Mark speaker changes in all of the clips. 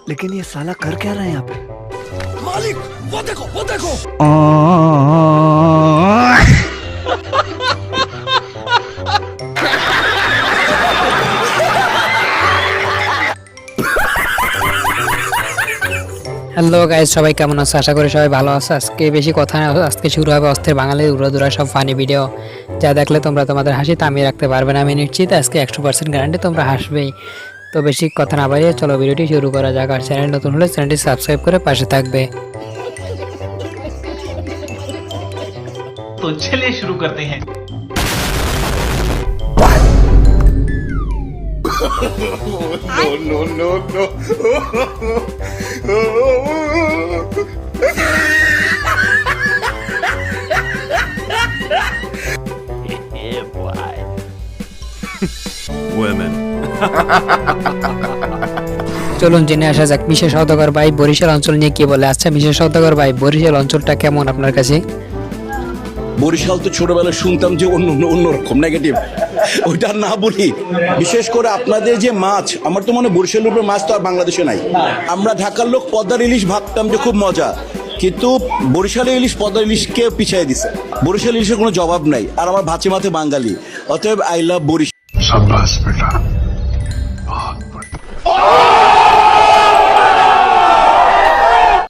Speaker 1: लेकिन ये साला कर क्या रहा है यहाँ पे?
Speaker 2: मालिक वो देखो वो देखो।
Speaker 3: হ্যালো গাইস, সবাই কেমন আছো? আশা করি সবাই ভালো আছো। আজকে বেশি কথা না, আজকে শুরু হবে অস্থির বাঙালির উড়াদুরা সব ফানি ভিডিও, যা দেখলে তোমরা তোমাদের হাসি থামিয়ে রাখতে পারবে না। আমি নিশ্চিত আজকে 100% গ্যারান্টি তোমরা হাসবেই। তো বেশি কথা না বাড়িয়ে চলো ভিডিওটি শুরু করা যাক। আর চ্যানেল নতুন হলে চ্যানেলটি সাবস্ক্রাইব করে পাশে থাকবে।
Speaker 4: तो चलिए शुरू करते हैं।
Speaker 2: No no no
Speaker 1: Women.
Speaker 3: চলুন জেনে আসা যাক মিশা সওদাগর ভাই বরিশাল অঞ্চল নিয়ে কি বলে। আচ্ছা মিশা সওদাগর ভাই, বরিশাল অঞ্চলটা কেমন আপনার কাছে?
Speaker 5: বরিশাল তো ছোটবেলায় শুনতাম যে অন্যরকম নেগেটিভ, ওইটা না বলি। বিশেষ করে আপনাদের যে মাছ, আমার তো মনে হয় বরিশালের উপরে মাছ তো আর বাংলাদেশে নাই। আমরা ঢাকার লোক পদ্মার ইলিশ ভাবতাম যে খুব মজা, কিন্তু বরিশালের ইলিশ পদ্মার ইলিশকে পিছিয়ে দিছে। বরিশাল ইলিশের কোনো জবাব নাই। আর আমার ভাচে মাথে বাঙালি, অতএব আই লাভ বরিশাল।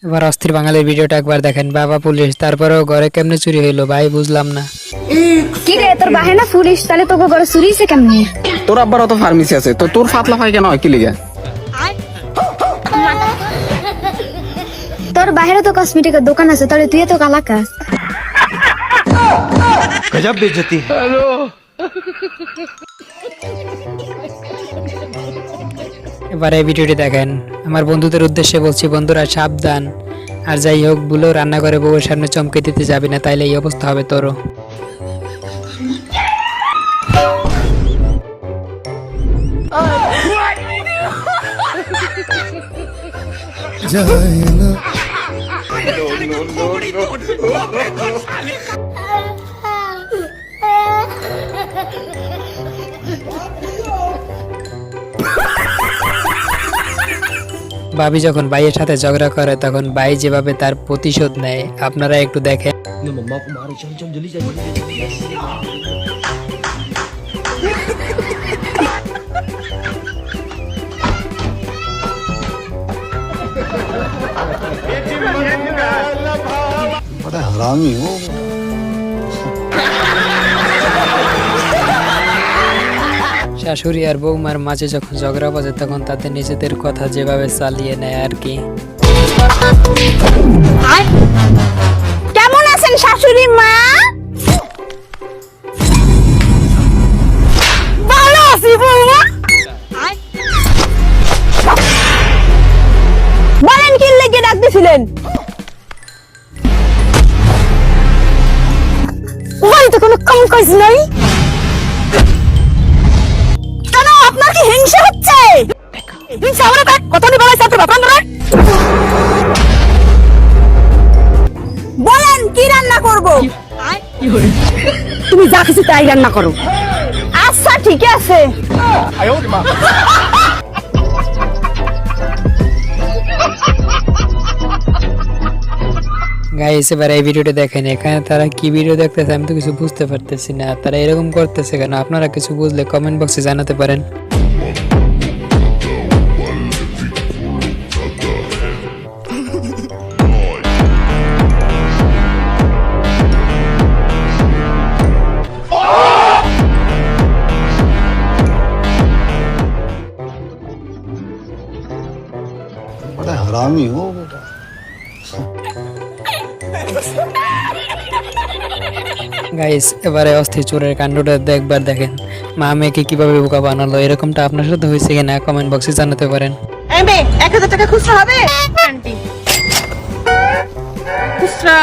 Speaker 3: এবার অস্থির বাঙালির ভিডিওটা একবার দেখেন। বাবা পুলিশ, তারপরেও ঘরে কেমনে চুরি হইলো ভাই বুঝলাম না।
Speaker 6: কি রে তোর বাহে না পুলিশ, তাহলে তোকে ঘরে চুরিছে কেমনে?
Speaker 7: তোর আব্বার অত ফার্মেসি আছে তো তোর ফাতলা হয় কেন? কি লিগা?
Speaker 6: তোর বাইরে তো কসমেটিকের দোকান আছে, তাহলে তুই তো কালাকাস।
Speaker 1: गजब बेइज्जती है।
Speaker 3: এবার এই ভিডিওটি দেখেন। আমার বন্ধুদের উদ্দেশ্যে বলছি, বন্ধুরা সাবধান। আর যাই হোক, ভুলেও রান্না করে বউয়ের সামনে চমকে দিতে যাবি না, তাইলে এই অবস্থা হবে তোরও। ভাবি যখন ভাইয়ের সাথে ঝগড়া করে তখন ভাই যেভাবে তার প্রতিশোধ নেয় আপনারা একটু দেখেন।
Speaker 1: बड़ा हरामी हो।
Speaker 3: শাশুড়ি আর বৌমার মাঝে যখন ঝগড়া বাজে তখন তাদের নিজেদের কথা যেভাবে চালিয়ে নেয় আর কি।
Speaker 6: কেমন আছেন শাশুড়ি মা? ভালো আছি বৌমা। বলেন কি লেগে ডাক দিছিলেন? ওই তো কোনো কম কাজ নাই। কেন আপনার কি হিংসা হচ্ছে? হিংসা হলে দেখ কত নি বলাইছে আপনার বাবা না? বলেন কি রান্না করব? তুমি যা কিছু তাই রান্না করো। আচ্ছা ঠিক আছে।
Speaker 3: গাইস এবার এই ভিডিওটা দেখেন। এখানে তারা কি ভিডিও দেখতেছে আমি তো কিছু বুঝতে পারতেছি না। তারা এরকম করতেছে কেন? আপনারা কিছু বুঝলে কমেন্ট বক্সে জানাতে পারেন।
Speaker 1: बड़ा हरामी हो बेटा।
Speaker 3: গাইস এবারে অস্থির চোরের কাণ্ডটা একবার দেখেন। মা মেয়েকে কিভাবে বোকা বানালো। এরকমটা আপনার সাথে হয়েছে কিনা কমেন্ট বক্সে জানাতে পারেন।
Speaker 8: 1000 টাকা খুচরা হবে? আন্টি খুচরা।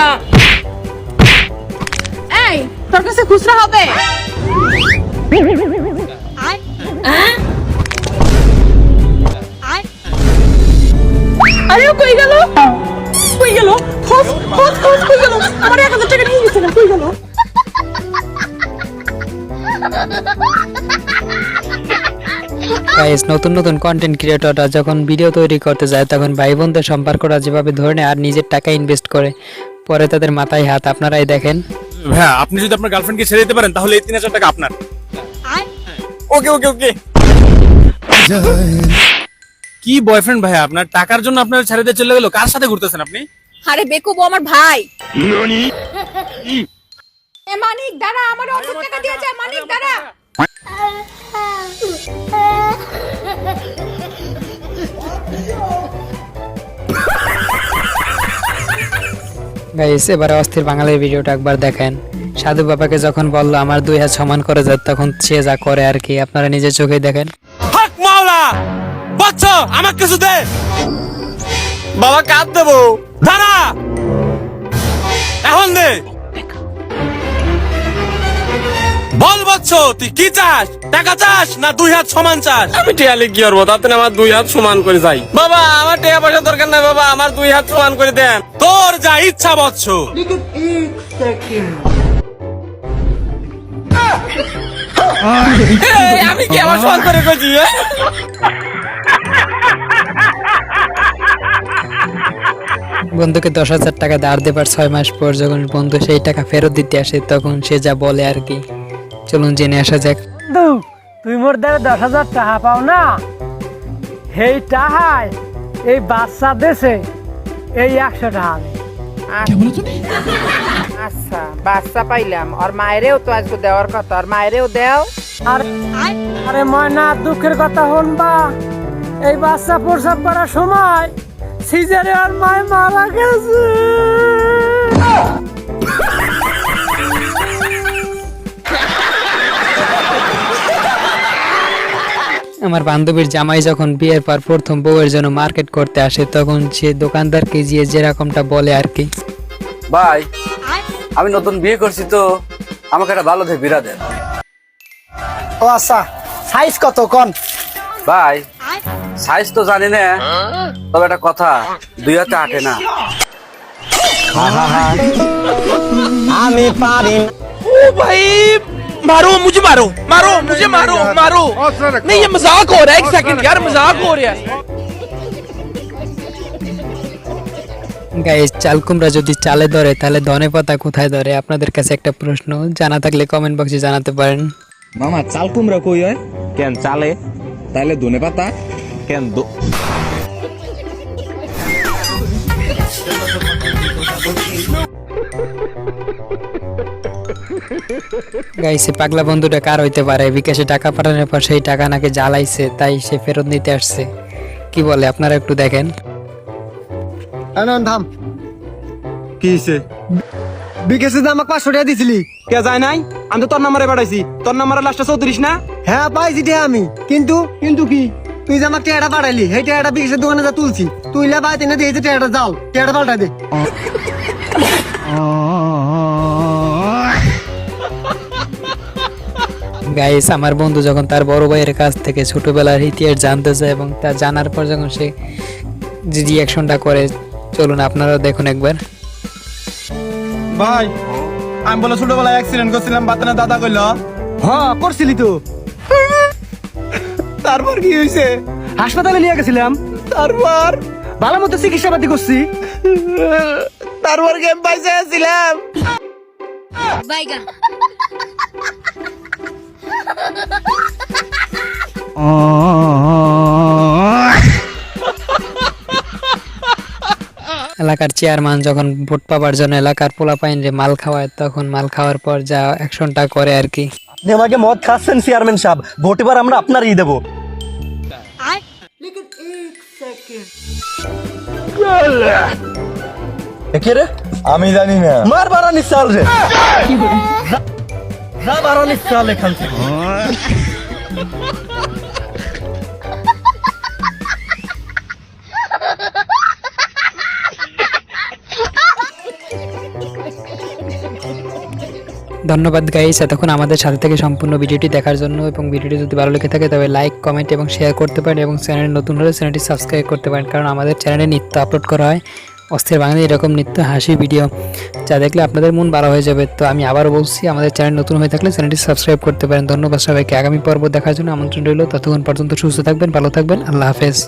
Speaker 8: এই তোর কাছে খুচরা হবে? আরে কই গেল? কই গেল? খোঁজ খোঁজ খোঁজ কই গেল? আমার 1000 টাকা নিয়ে গেছে না, কই গেল?
Speaker 3: গাইস নতুন নতুন কন্টেন্ট ক্রিয়েটররা যখন ভিডিও তৈরি করতে যায় তখন ভাই বোনদের সম্পর্কটা যেভাবে ধরে নেয় আর নিজের টাকা ইনভেস্ট করে পরে তাদের মাথায় হাত, আপনারাই দেখেন।
Speaker 4: হ্যাঁ, আপনি যদি আপনার গার্লফ্রেন্ডকে ছেড়ে দিতে পারেন তাহলে এই 3000 টাকা আপনার। ওকে ওকে ওকে। কি বয়ফ্রেন্ড ভাই আপনার? টাকার জন্য আপনার ছেড়ে দিয়ে চলে গেল? কার সাথে ঘুরতেছেন আপনি?
Speaker 8: আরে বেকুব, ও আমার ভাই। এ মানিক দাঁড়া, আমার অর্ধেক টাকা দিয়ে যা। মানিক দাঁড়া।
Speaker 3: গাইস এবারে অস্থির বাঙালির ভিডিওটা একবার দেখেন। সাধু বাবাকে যখন বললো আমার 2 হাত সমান করে যায় তখন সে যা করে আর কি, আপনারা নিজের চোখেই দেখেন।
Speaker 4: হক মাওলা, বাচ্চা আমাকে কিছু দে। বাবা কাঁদ দেবো, দাঁড়া এখন দে। বল বচ্চ, তুই কি চাস? টাকা চাস না 2 হাত সমান চাস? আমি টিয়ালে কি করবো, তাতে আমার 2 হাত সমান করে যাই। বাবা আমার টাকা পয়সা দরকার নাই বাবা, আমার 2 হাত সমান করে দেন। তোর যা ইচ্ছা বচ্চ। আমি কি আমার সমান করে কইছি?
Speaker 3: বন্ধুকে 10,000 টাকা ধার দেবার 6 মাস পর যখন বন্ধু সেই টাকা ফেরত দিতে আসে তখন সে যা বলে আর কি, চলুন জেনে আসা যাক।
Speaker 9: তুই মোর দ্বারা 10,000 টাকা পাও না, এই টাকায় এই বাচ্চা দেশে এই 100 টাকা।
Speaker 10: আচ্ছা বাচ্চা পাইলাম, আর মায়েরেও তো আজকে দেওয়ার কথা, আর মায়েরেও দেও।
Speaker 9: আর আরে ময়না, দুঃখের কথা শুনবা, এই বাচ্চা প্রসব করার সময় সিজারে আর মায় মারা গেছে।
Speaker 3: আমার বান্ধবীর জামাই যখন বিয়ের পর প্রথম বউয়ের জন্য মার্কেট করতে আসে তখন সে দোকানদারকে গিয়ে যেরকমটা বলে আর কি।
Speaker 11: ভাই আমি নতুন বিয়ে করছি তো আমাকে একটা ভালো দেখে বিরা দেন।
Speaker 9: ও আচ্ছা, সাইজ কত কোন?
Speaker 11: ভাই সাইজ তো জানি না, তবে একটা কথা, 2 হাতে আটে না।
Speaker 9: আমি পারি না।
Speaker 2: ओ भाई मारो मुझे, मारो मारो मुझे, मारो मारो। नहीं ये मजाक हो रहा है, 1 सेकंड यार, मजाक हो रहा है।
Speaker 3: গাইস চাল কুমড়া যদি চালে ধরে তাহলে ধনেপাতা কোথায় ধরে? আপনাদের কাছে একটা প্রশ্ন, জানা থাকলে কমেন্ট বক্সে জানাতে পারেন।
Speaker 7: মামা চাল কুমড়া কই হয়? কেন চালে? তাহলে ধনে পাতা কেন?
Speaker 3: গাইস পাগলা বন্ধুটা কার হইতে পারে? বিকাশে টাকা পাঠানোর পর সেই টাকা নাকি জ্বালাইছে তাই সে ফেরত নিতে আসছে, কি বলে আপনারা একটু দেখেন।
Speaker 9: থাম,
Speaker 7: কি হইছে?
Speaker 9: বিকেশে আমাকে 500 টাকা দিছিলি,
Speaker 7: কে যায় নাই? আমি তো তোর নাম্বারে পাঠাইছি, তোর নাম্বারে লাস্টে 34 না?
Speaker 9: হ্যাঁ পাইছি টাকা আমি, কিন্তু কিন্তু কি তুই যে আমাকে টাকাটা পাঠাইলি, সেই টাকাটা বিকেশের দোকানে যা তুলছি, তুইলা বাড়িতে এনে দিয়েছে টাকাটা, যাও টাকাটা পাল্টাই দে।
Speaker 3: গাইস আমার বন্ধু যখন তার বড় ভাইয়ের কাছ থেকে ছোটবেলার ইতিহাস জানতে চায় এবং তা জানার পর যখন সে যে রিয়াকশনটা করে, চলুন আপনারাও দেখুন একবার।
Speaker 7: ভাই আমি বলে ছোটবেলায় অ্যাক্সিডেন্ট করছিলাম, বাতানা দাদা কইল।
Speaker 9: হ্যাঁ করছিলি তো।
Speaker 7: তারপর কি হইছে?
Speaker 9: হাসপাতালে নিয়ে গেছিলাম,
Speaker 7: তারপর
Speaker 9: ভালো মতো চিকিৎসা পাতি করছি,
Speaker 7: তারপর গেম পাইছে ছিলাম।
Speaker 8: বাইগান।
Speaker 3: এলাকার চেয়ারম্যান যখন ভোট পাবার জন্য এলাকার পোলাপাইনরে মাল খাওয়ায় তখন মাল খাওয়ার পর যা অ্যাকশনটা করে আর কি।
Speaker 9: আপনি আমাকে মদ খাচ্ছেন চেয়ারম্যান সাহেব, ভোট এবার আমরা আপনারই দেবো।
Speaker 7: আমি জানি না।
Speaker 9: মার বাড়ানি চাল রে, যা বাড়ানি চাল এখান থেকে।
Speaker 3: ধন্যবাদ গাইস এতক্ষণ আমাদের সাথে থেকে সম্পূর্ণ ভিডিওটি দেখার জন্য, এবং ভিডিওটি যদি ভালো লেগে থাকে তবে লাইক কমেন্ট এবং শেয়ার করতে পারেন, এবং চ্যানেল নতুন হলে চ্যানেলটি সাবস্ক্রাইব করতে পারেন, কারণ আমাদের চ্যানেলে নিত্য আপলোড করা হয় অস্থির বাঙালি এরকম নিত্য হাসি ভিডিও যা দেখলে আপনাদের মন ভালো হয়ে যাবে। তো আমি আবারও বলছি, আমাদের চ্যানেল নতুন হয়ে থাকলে চ্যানেলটি সাবস্ক্রাইব করতে পারেন। ধন্যবাদ সবাইকে। আগামী পর্ব দেখার জন্য আমন্ত্রণ রইল। ততক্ষণ পর্যন্ত সুস্থ থাকবেন, ভালো থাকবেন। আল্লাহ হাফেজ।